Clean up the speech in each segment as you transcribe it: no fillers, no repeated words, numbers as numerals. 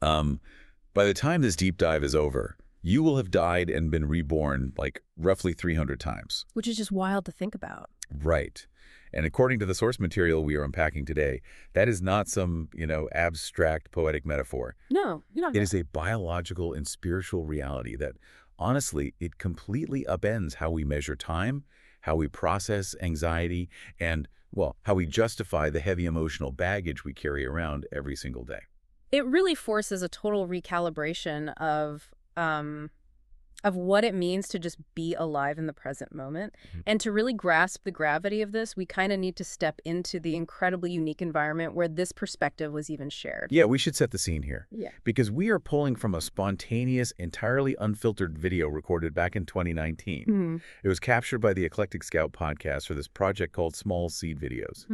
Um, by the time this deep dive is over, you will have died and been reborn like roughly 300 times. Which is just wild to think about. Right. And according to the source material we are unpacking today, that is not some, abstract poetic metaphor. No, you're not. It is a biological and spiritual reality that, honestly, it completely upends how we measure time, how we process anxiety, and, well, how we justify the heavy emotional baggage we carry around every single day. It really forces a total recalibration of what it means to just be alive in the present moment. And to really grasp the gravity of this, we kind of need to step into the incredibly unique environment where this perspective was even shared. Yeah, we should set the scene here. Yeah. Because we are pulling from a spontaneous, entirely unfiltered video recorded back in 2019. It was captured by the Eclectic Scout podcast for this project called Small Seed Videos.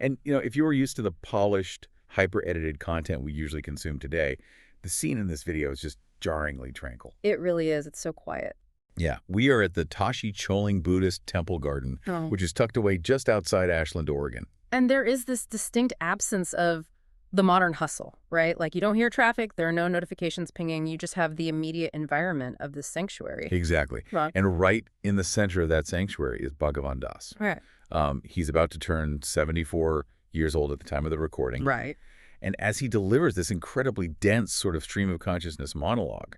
And, if you were used to the polished, hyper-edited content we usually consume today, the scene in this video is just jarringly tranquil. It really is. It's so quiet. Yeah, we are at the Tashi Choling Buddhist temple garden, which is tucked away just outside Ashland, Oregon. And there is this distinct absence of the modern hustle, right? Like you don't hear traffic, there are no notifications pinging, you just have the immediate environment of this sanctuary. Exactly. Right. And right in the center of that sanctuary is Bhagavan. Right. He's about to turn 74 years old at the time of the recording. Right. And as he delivers this incredibly dense sort of stream of consciousness monologue,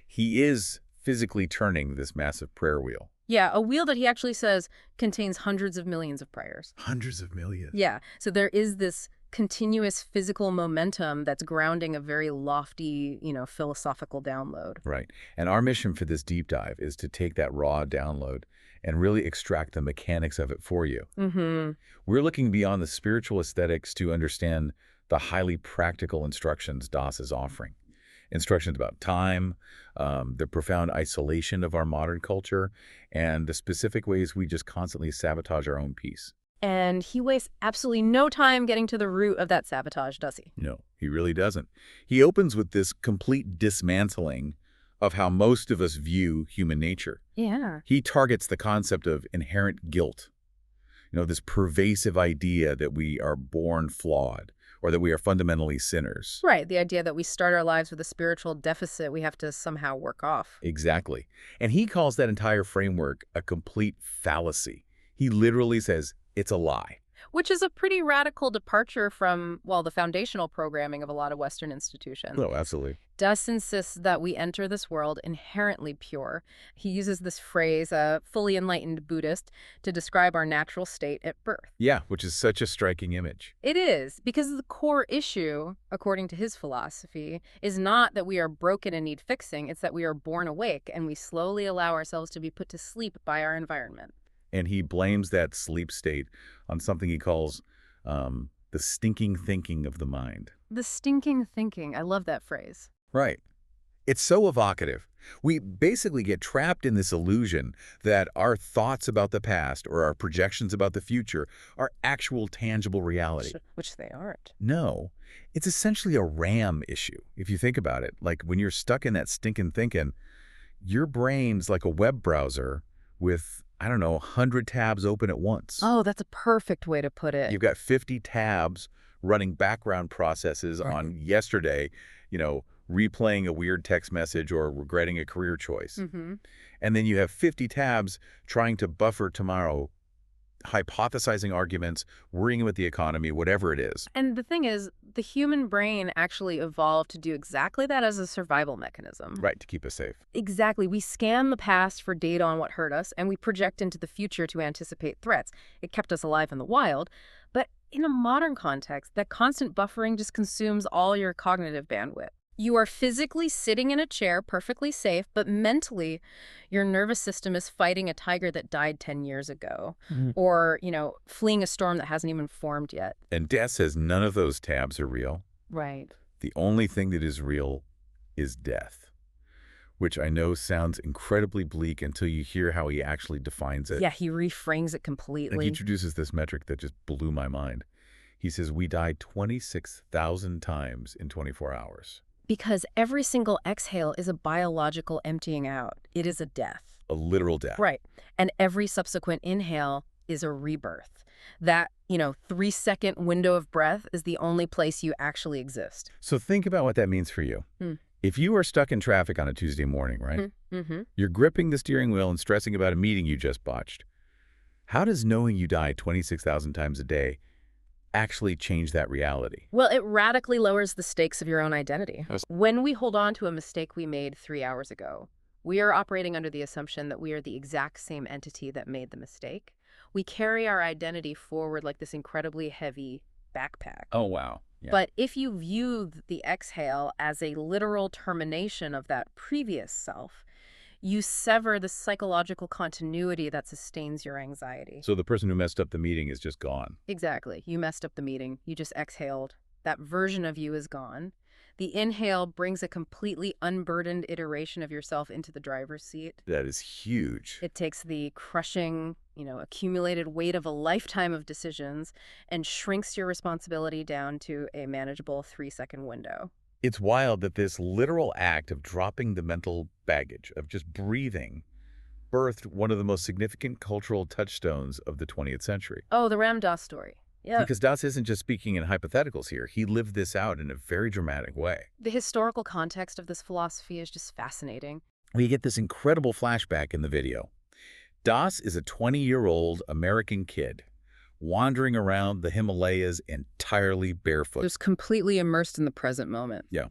he is physically turning this massive prayer wheel. Yeah, a wheel that he actually says contains hundreds of millions of prayers. Hundreds of millions. Yeah, so there is this continuous physical momentum that's grounding a very lofty, philosophical download. Right. And our mission for this deep dive is to take that raw download and really extract the mechanics of it for you. We're looking beyond the spiritual aesthetics to understand the highly practical instructions Das is offering. Instructions about time, the profound isolation of our modern culture, and the specific ways we just constantly sabotage our own peace. And he wastes absolutely no time getting to the root of that sabotage, does he? No, he really doesn't. He opens with this complete dismantling of how most of us view human nature. Yeah. He targets the concept of inherent guilt, this pervasive idea that we are born flawed, or that we are fundamentally sinners. Right, the idea that we start our lives with a spiritual deficit we have to somehow work off. Exactly. And he calls that entire framework a complete fallacy. He literally says it's a lie. Which is a pretty radical departure from, well, the foundational programming of a lot of Western institutions. Oh, absolutely. Das insists that we enter this world inherently pure. He uses this phrase, a fully enlightened Buddhist, to describe our natural state at birth. Yeah, which is such a striking image. It is, because the core issue, according to his philosophy, is not that we are broken and need fixing, it's that we are born awake and we slowly allow ourselves to be put to sleep by our environment. And he blames that sleep state on something he calls the stinking thinking of the mind. The stinking thinking. I love that phrase. Right. It's so evocative. We basically get trapped in this illusion that our thoughts about the past or our projections about the future are actual tangible reality. Which they aren't. No. It's essentially a RAM issue, if you think about it. Like when you're stuck in that stinking thinking, your brain's like a web browser with 100 tabs open at once. Oh, that's a perfect way to put it. You've got 50 tabs running background processes on yesterday, replaying a weird text message or regretting a career choice. And then you have 50 tabs trying to buffer tomorrow, hypothesizing arguments, worrying about the economy, whatever it is. And the thing is, the human brain actually evolved to do exactly that as a survival mechanism. Right, to keep us safe. Exactly. We scan the past for data on what hurt us, and we project into the future to anticipate threats. It kept us alive in the wild. But in a modern context, that constant buffering just consumes all your cognitive bandwidth. You are physically sitting in a chair, perfectly safe, but mentally, your nervous system is fighting a tiger that died 10 years ago, or, fleeing a storm that hasn't even formed yet. And Death says none of those tabs are real. Right. The only thing that is real is death, which I know sounds incredibly bleak until you hear how he actually defines it. Yeah, he reframes it completely. And he introduces this metric that just blew my mind. He says we die 26,000 times in 24 hours. Because every single exhale is a biological emptying out. It is a death. A literal death. Right. And every subsequent inhale is a rebirth. That, 3-second window of breath is the only place you actually exist. So think about what that means for you. If you are stuck in traffic on a Tuesday morning, right? You're gripping the steering wheel and stressing about a meeting you just botched. How does knowing you die 26,000 times a day actually change that reality? Well, it radically lowers the stakes of your own identity. When we hold on to a mistake we made 3 hours ago, we are operating under the assumption that we are the exact same entity that made the mistake. We carry our identity forward like this incredibly heavy backpack. Oh, wow. Yeah. But if you view the exhale as a literal termination of that previous self, you sever the psychological continuity that sustains your anxiety. So the person who messed up the meeting is just gone. Exactly. You messed up the meeting. You just exhaled. That version of you is gone. The inhale brings a completely unburdened iteration of yourself into the driver's seat. That is huge. It takes the crushing, accumulated weight of a lifetime of decisions and shrinks your responsibility down to a manageable 3-second window. It's wild that this literal act of dropping the mental baggage, of just breathing, birthed one of the most significant cultural touchstones of the 20th century. Oh, the Ram Dass story. Yeah. Because Das isn't just speaking in hypotheticals here. He lived this out in a very dramatic way. The historical context of this philosophy is just fascinating. We get this incredible flashback in the video. Das is a 20-year-old American kid wandering around the Himalayas entirely barefoot. Just completely immersed in the present moment. Yeah.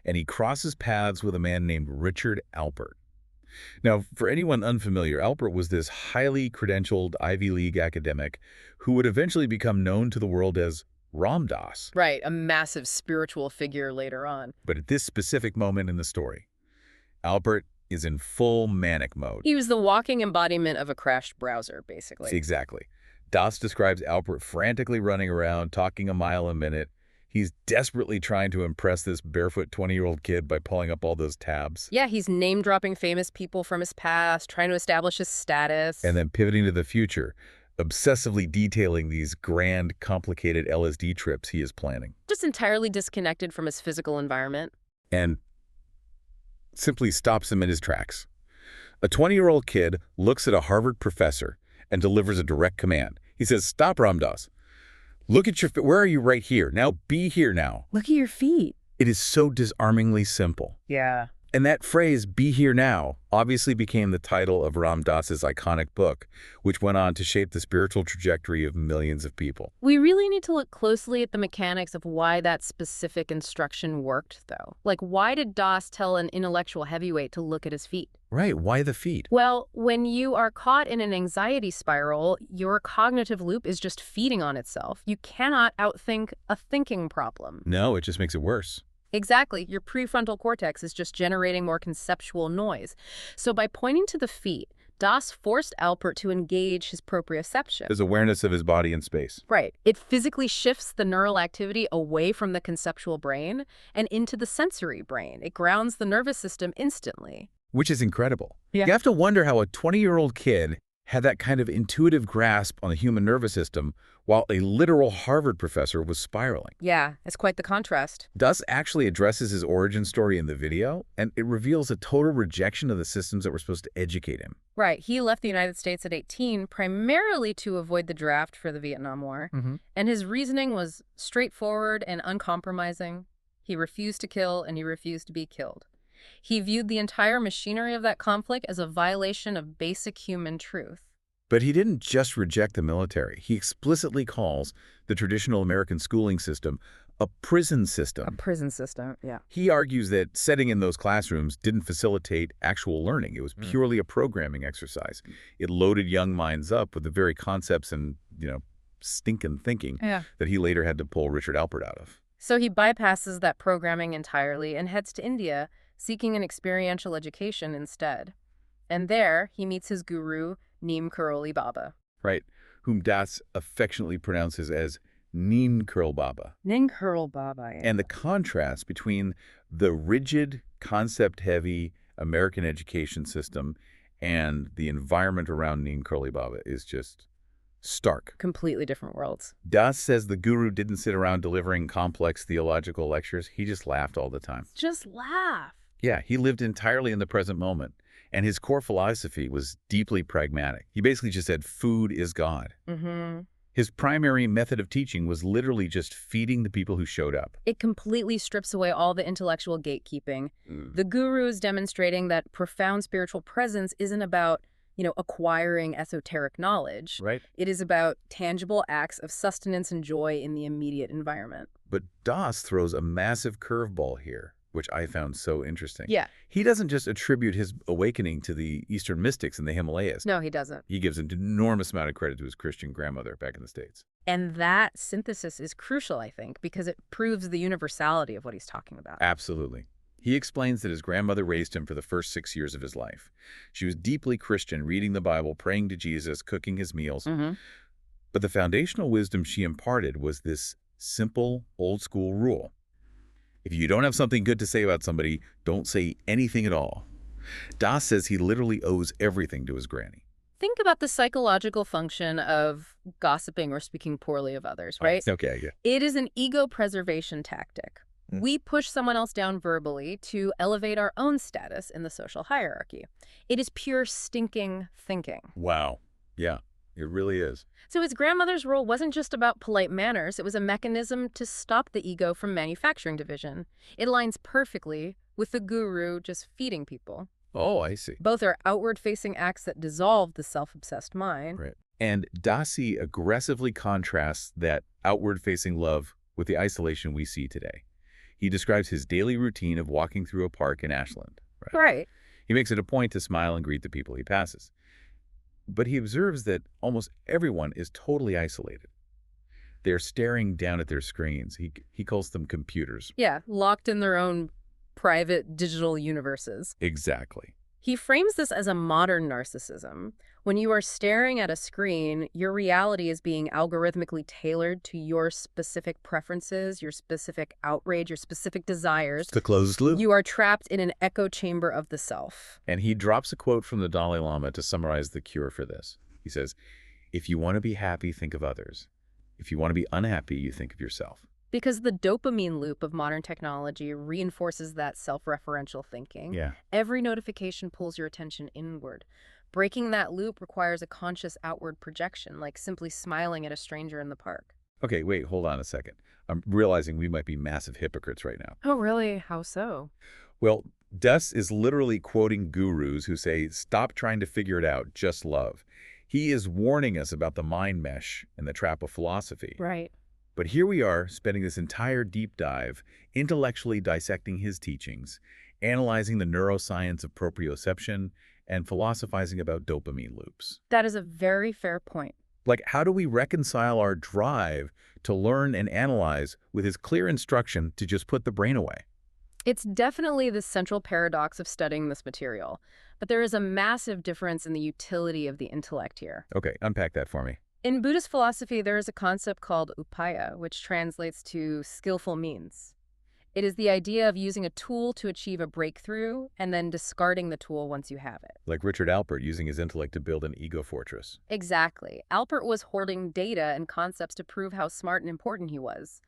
And he crosses paths with a man named Richard Alpert. Now, for anyone unfamiliar, Alpert was this highly credentialed Ivy League academic who would eventually become known to the world as Ram Dass. Right, a massive spiritual figure later on. But at this specific moment in the story, Alpert is in full manic mode. He was the walking embodiment of a crashed browser, basically. Exactly. Das describes Alpert frantically running around, talking a mile a minute. He's desperately trying to impress this barefoot 20-year-old kid by pulling up all those tabs. Yeah, he's name-dropping famous people from his past, trying to establish his status. And then pivoting to the future, obsessively detailing these grand, complicated LSD trips he is planning. Just entirely disconnected from his physical environment. And simply stops him in his tracks. A 20-year-old kid looks at a Harvard professor and delivers a direct command. He says, "Stop, Ram Dass. Look at your feet. Where are you? Right here. Now be here now." Look at your feet. It is so disarmingly simple. Yeah. And that phrase, "be here now," obviously became the title of Ram Dass's iconic book, which went on to shape the spiritual trajectory of millions of people. We really need to look closely at the mechanics of why that specific instruction worked, though. Like, why did Dass tell an intellectual heavyweight to look at his feet? Right. Why the feet? Well, when you are caught in an anxiety spiral, your cognitive loop is just feeding on itself. You cannot outthink a thinking problem. No, it just makes it worse. Exactly. Your prefrontal cortex is just generating more conceptual noise. So by pointing to the feet, Das forced Alpert to engage his proprioception. His awareness of his body in space. Right. It physically shifts the neural activity away from the conceptual brain and into the sensory brain. It grounds the nervous system instantly. Which is incredible. Yeah. You have to wonder how a 20-year-old kid had that kind of intuitive grasp on the human nervous system while a literal Harvard professor was spiraling. Yeah, it's quite the contrast. Das actually addresses his origin story in the video, and it reveals a total rejection of the systems that were supposed to educate him. Right. He left the United States at 18 primarily to avoid the draft for the Vietnam War. And his reasoning was straightforward and uncompromising. He refused to kill, and he refused to be killed. He viewed the entire machinery of that conflict as a violation of basic human truth. But he didn't just reject the military. He explicitly calls the traditional American schooling system a prison system. A prison system, yeah. He argues that setting in those classrooms didn't facilitate actual learning. It was purely a programming exercise. It loaded young minds up with the very concepts and, stinking thinking that he later had to pull Richard Alpert out of. So he bypasses that programming entirely and heads to India, seeking an experiential education instead. And there, he meets his guru, Neem Karoli Baba. Right, whom Das affectionately pronounces as Neen Curl Baba. Neen Curl Baba, yeah. And the contrast between the rigid, concept-heavy American education system and the environment around Neen Curly Baba is just stark. Completely different worlds. Das says the guru didn't sit around delivering complex theological lectures. He just laughed all the time. Just laugh. Yeah, he lived entirely in the present moment, and his core philosophy was deeply pragmatic. He basically just said, food is God. Mm-hmm. His primary method of teaching was literally just feeding the people who showed up. It completely strips away all the intellectual gatekeeping. The guru is demonstrating that profound spiritual presence isn't about, acquiring esoteric knowledge. Right? It is about tangible acts of sustenance and joy in the immediate environment. But Das throws a massive curveball here, which I found so interesting. Yeah. He doesn't just attribute his awakening to the Eastern mystics in the Himalayas. No, he doesn't. He gives an enormous amount of credit to his Christian grandmother back in the States. And that synthesis is crucial, I think, because it proves the universality of what he's talking about. Absolutely. He explains that his grandmother raised him for the first 6 years of his life. She was deeply Christian, reading the Bible, praying to Jesus, cooking his meals. Mm-hmm. But the foundational wisdom she imparted was this simple, old-school rule. If you don't have something good to say about somebody, don't say anything at all. Das says he literally owes everything to his granny. Think about the psychological function of gossiping or speaking poorly of others, right? Okay, yeah. It is an ego preservation tactic. We push someone else down verbally to elevate our own status in the social hierarchy. It is pure stinking thinking. Wow. Yeah, it really is. So his grandmother's role wasn't just about polite manners. It was a mechanism to stop the ego from manufacturing division. It aligns perfectly with the guru just feeding people. Oh, I see. Both are outward-facing acts that dissolve the self-obsessed mind. Right. And Dasi aggressively contrasts that outward-facing love with the isolation we see today. He describes his daily routine of walking through a park in Ashland. Right. He makes it a point to smile and greet the people he passes. But he observes that almost everyone is totally isolated. They're staring down at their screens. He calls them computers. Yeah, locked in their own private digital universes. Exactly. He frames this as a modern narcissism. When you are staring at a screen, your reality is being algorithmically tailored to your specific preferences, your specific outrage, your specific desires. It's the closed loop. You are trapped in an echo chamber of the self. And he drops a quote from the Dalai Lama to summarize the cure for this. He says, if you want to be happy, think of others. If you want to be unhappy, you think of yourself. Because the dopamine loop of modern technology reinforces that self-referential thinking. Yeah. Every notification pulls your attention inward. Breaking that loop requires a conscious outward projection, like simply smiling at a stranger in the park. Okay, wait, hold on a second. I'm realizing we might be massive hypocrites right now. Oh, really? How so? Well, Das is literally quoting gurus who say, stop trying to figure it out, just love. He is warning us about the mind mesh and the trap of philosophy. Right. But here we are, spending this entire deep dive, intellectually dissecting his teachings, analyzing the neuroscience of proprioception, and philosophizing about dopamine loops. That is a very fair point. Like, how do we reconcile our drive to learn and analyze with his clear instruction to just put the brain away? It's definitely the central paradox of studying this material, but there is a massive difference in the utility of the intellect here. Okay, unpack that for me. In Buddhist philosophy, there is a concept called upaya, which translates to skillful means. It is the idea of using a tool to achieve a breakthrough and then discarding the tool once you have it. Like Richard Alpert using his intellect to build an ego fortress. Exactly. Alpert was hoarding data and concepts to prove how smart and important he was.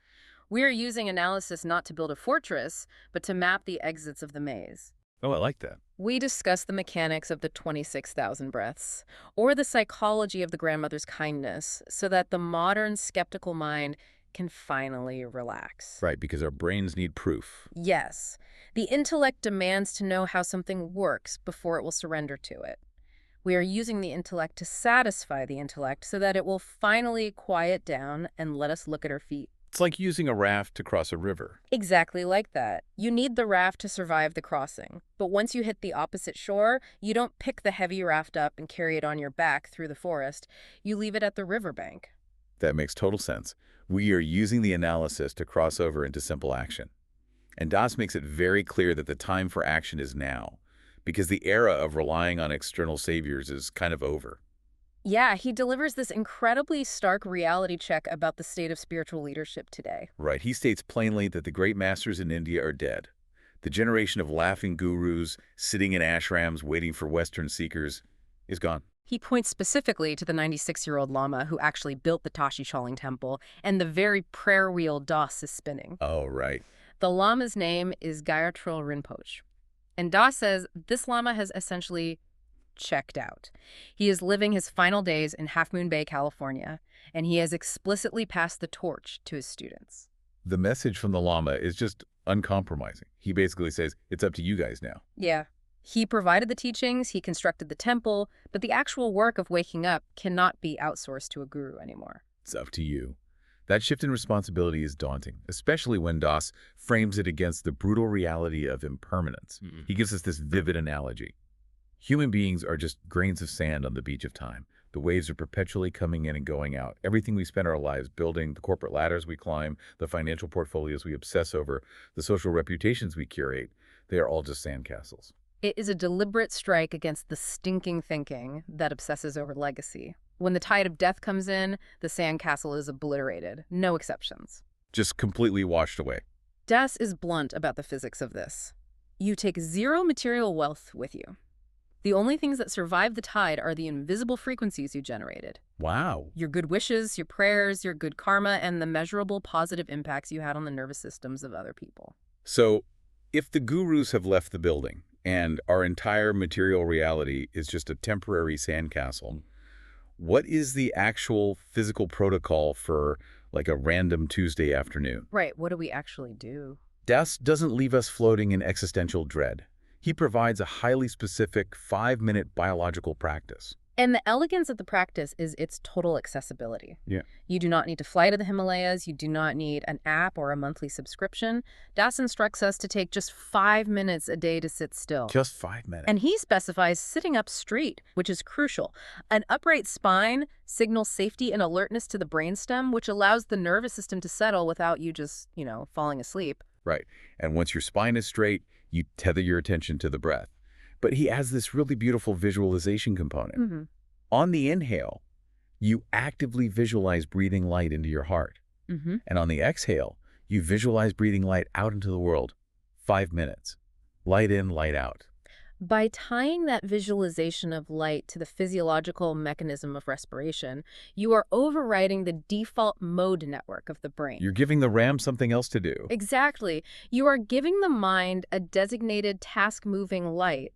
We are using analysis not to build a fortress, but to map the exits of the maze. Oh, I like that. We discuss the mechanics of the 26,000 breaths, or the psychology of the grandmother's kindness, so that the modern skeptical mind can finally relax. Right, because our brains need proof. Yes. The intellect demands to know how something works before it will surrender to it. We are using the intellect to satisfy the intellect so that it will finally quiet down and let us look at our feet. It's like using a raft to cross a river. Exactly like that. You need the raft to survive the crossing. But once you hit the opposite shore, you don't pick the heavy raft up and carry it on your back through the forest. You leave it at the riverbank. That makes total sense. We are using the analysis to cross over into simple action. And Das makes it very clear that the time for action is now, because the era of relying on external saviors is kind of over. Yeah, he delivers this incredibly stark reality check about the state of spiritual leadership today. Right. He states plainly that the great masters in India are dead. The generation of laughing gurus sitting in ashrams waiting for Western seekers is gone. He points specifically to the 96-year-old Lama who actually built the Tashi Choling Temple and the very prayer wheel Das is spinning. Oh, right. The Lama's name is Gyatro Rinpoche. And Das says this Lama has essentially checked out. He is living his final days in Half Moon Bay, California, and he has explicitly passed the torch to his students. The message from the Lama is just uncompromising. He basically says, it's up to you guys now. Yeah. He provided the teachings, he constructed the temple, but the actual work of waking up cannot be outsourced to a guru anymore. It's up to you. That shift in responsibility is daunting, especially when Das frames it against the brutal reality of impermanence. He gives us this vivid analogy. Human beings are just grains of sand on the beach of time. The waves are perpetually coming in and going out. Everything we spend our lives building, the corporate ladders we climb, the financial portfolios we obsess over, the social reputations we curate, they are all just sandcastles. It is a deliberate strike against the stinking thinking that obsesses over legacy. When the tide of death comes in, the sandcastle is obliterated. No exceptions. Just completely washed away. Das is blunt about the physics of this. You take zero material wealth with you. The only things that survive the tide are the invisible frequencies you generated. Wow. Your good wishes, your prayers, your good karma, and the measurable positive impacts you had on the nervous systems of other people. So, if the gurus have left the building, and our entire material reality is just a temporary sandcastle, what is the actual physical protocol for, like, a random Tuesday afternoon? Right, what do we actually do? Das doesn't leave us floating in existential dread. He provides a highly specific 5-minute biological practice. And the elegance of the practice is its total accessibility. Yeah. You do not need to fly to the Himalayas. You do not need an app or a monthly subscription. Das instructs us to take just 5 minutes a day to sit still. Just 5 minutes. And he specifies sitting up straight, which is crucial. An upright spine signals safety and alertness to the brainstem, which allows the nervous system to settle without you just, falling asleep. Right. And once your spine is straight, you tether your attention to the breath. But he adds this really beautiful visualization component. On the inhale, you actively visualize breathing light into your heart. And on the exhale, you visualize breathing light out into the world. 5 minutes. Light in, light out. By tying that visualization of light to the physiological mechanism of respiration, you are overriding the default mode network of the brain. You're giving the RAM something else to do. Exactly. You are giving the mind a designated task-moving light,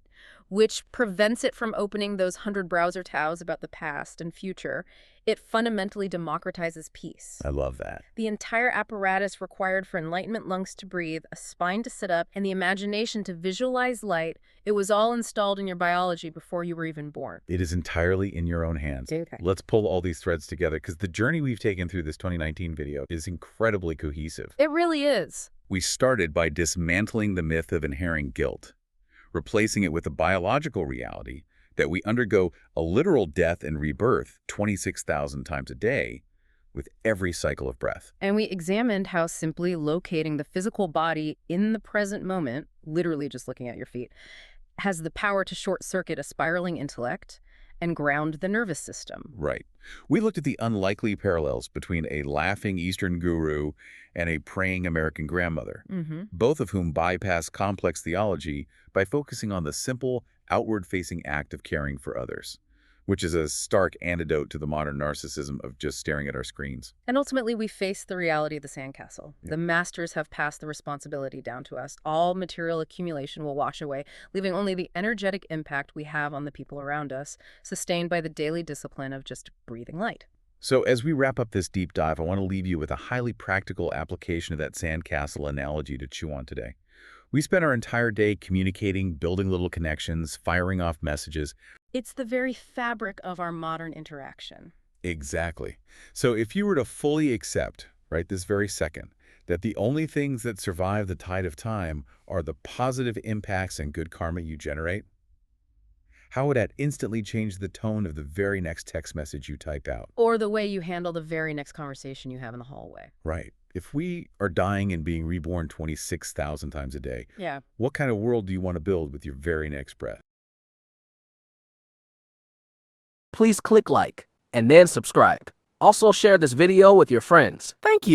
which prevents it from opening those 100 browser tabs about the past and future. It fundamentally democratizes peace. I love that. The entire apparatus required for enlightenment lungs to breathe, a spine to sit up, and the imagination to visualize light, it was all installed in your biology before you were even born. It is entirely in your own hands. Okay. Let's pull all these threads together, because the journey we've taken through this 2019 video is incredibly cohesive. It really is. We started by dismantling the myth of inherent guilt, replacing it with a biological reality that we undergo a literal death and rebirth 26,000 times a day with every cycle of breath. And we examined how simply locating the physical body in the present moment, literally just looking at your feet, has the power to short-circuit a spiraling intellect and ground the nervous system. Right. We looked at the unlikely parallels between a laughing Eastern guru and a praying American grandmother, both of whom bypass complex theology by focusing on the simple, outward-facing act of caring for others, which is a stark antidote to the modern narcissism of just staring at our screens. And ultimately, we face the reality of the sandcastle. Yeah. The masters have passed the responsibility down to us. All material accumulation will wash away, leaving only the energetic impact we have on the people around us, sustained by the daily discipline of just breathing light. So as we wrap up this deep dive, I want to leave you with a highly practical application of that sandcastle analogy to chew on today. We spent our entire day communicating, building little connections, firing off messages. It's the very fabric of our modern interaction. Exactly. So if you were to fully accept, right this very second, that the only things that survive the tide of time are the positive impacts and good karma you generate, how would that instantly change the tone of the very next text message you type out? Or the way you handle the very next conversation you have in the hallway. Right. If we are dying and being reborn 26,000 times a day, Yeah. what kind of world do you want to build with your very next breath? Please click like and then subscribe. Also share this video with your friends. Thank you.